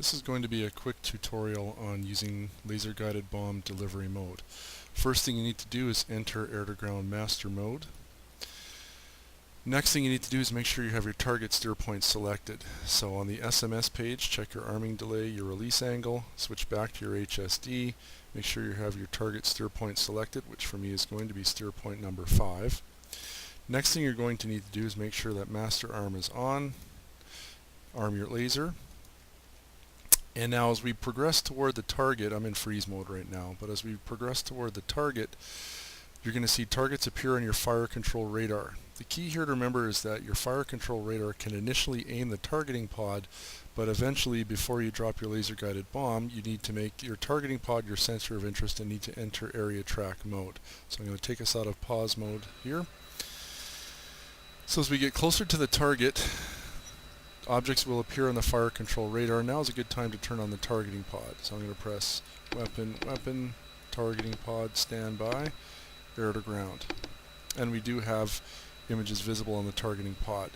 This is going to be a quick tutorial on using laser guided bomb delivery mode. First thing you need to do is enter air to ground master mode. Next thing you need to do is make sure you have your target steer point selected. So on the SMS page, check your arming delay, your release angle, switch back to your HSD, make sure you have your target steer point selected, which for me is going to be steer point number 5. Next thing you're going to need to do is make sure that master arm is on, arm your laser. And now as we progress toward the target, I'm in freeze mode right now, but as we progress toward the target, you're going to see targets appear on your fire control radar. The key here to remember is that your fire control radar can initially aim the targeting pod, but eventually before you drop your laser guided bomb, you need to make your targeting pod your sensor of interest and need to enter area track mode. So I'm going to take us out of pause mode here. So as we get closer to the target, objects will appear on the fire control radar. Now is a good time to turn on the targeting pod. So I'm going to press weapon, targeting pod, standby, air to ground. And we do have images visible on the targeting pod.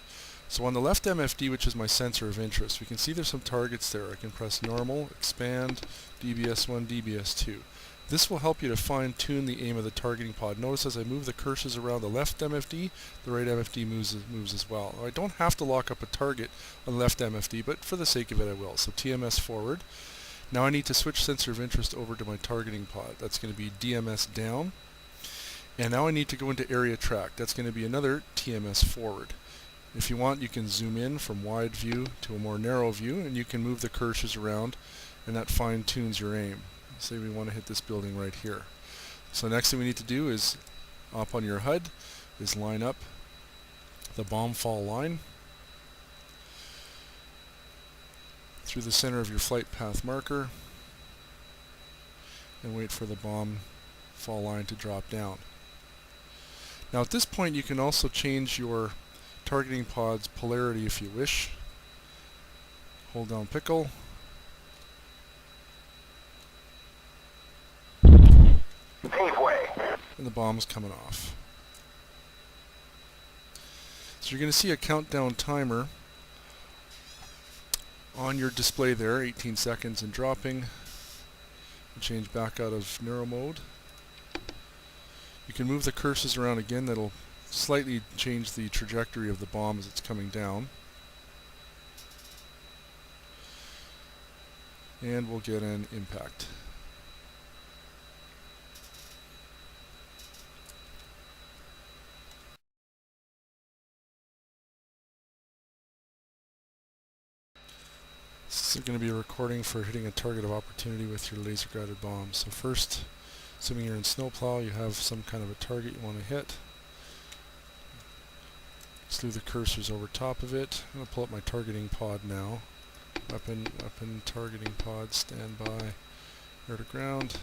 So on the left MFD, which is my sensor of interest, we can see there's some targets there. I can press normal, expand, DBS1, DBS2. This will help you to fine-tune the aim of the targeting pod. Notice as I move the cursors around the left MFD, the right MFD moves as well. I don't have to lock up a target on the left MFD, but for the sake of it I will. So TMS forward. Now I need to switch sensor of interest over to my targeting pod. That's going to be DMS down. And now I need to go into area track. That's going to be another TMS forward. If you want, you can zoom in from wide view to a more narrow view, and you can move the cursors around, and that fine-tunes your aim. Say we want to hit this building right here. So next thing we need to do is, up on your HUD, is line up the bomb fall line through the center of your flight path marker and wait for the bomb fall line to drop down. Now at this point you can also change your targeting pod's polarity if you wish. Hold down pickle. And the bomb's coming off. So you're going to see a countdown timer on your display there, 18 seconds and dropping. We'll change back out of narrow mode. You can move the cursors around again. That'll slightly change the trajectory of the bomb as it's coming down. And we'll get an impact. This is going to be a recording for hitting a target of opportunity with your laser guided bomb. So first, assuming you're in snowplow, you have some kind of a target you want to hit. Slew the cursors over top of it. I'm going to pull up my targeting pod now. Weapon, targeting pod, standby, air to ground.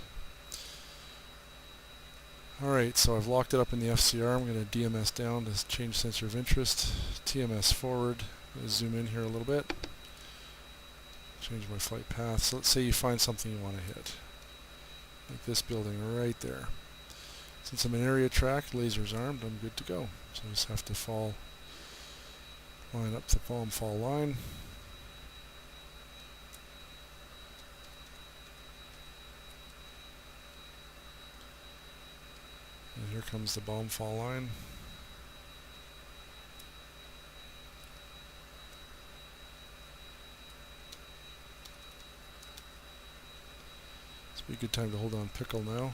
Alright, so I've locked it up in the FCR. I'm going to DMS down to change sensor of interest. TMS forward. I'm going to zoom in here a little bit. Change my flight path. So let's say you find something you want to hit. Like this building right there. Since I'm in area track, laser's armed, I'm good to go. So I just have to line up the bomb fall line. And here comes the bomb fall line. Be a good time to hold on pickle now.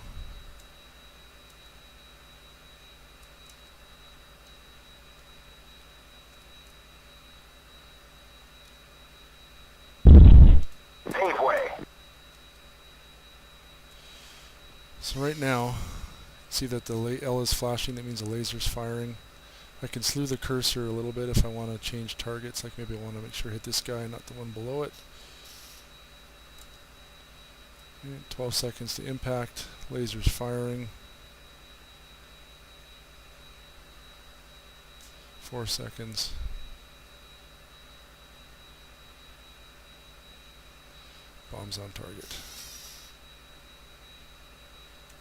So right now, see that the L is flashing, that means the laser's firing. I can slew the cursor a little bit if I want to change targets, like maybe I want to make sure I hit this guy, not the one below it. 12 seconds to impact, laser's firing. 4 seconds. Bomb's on target.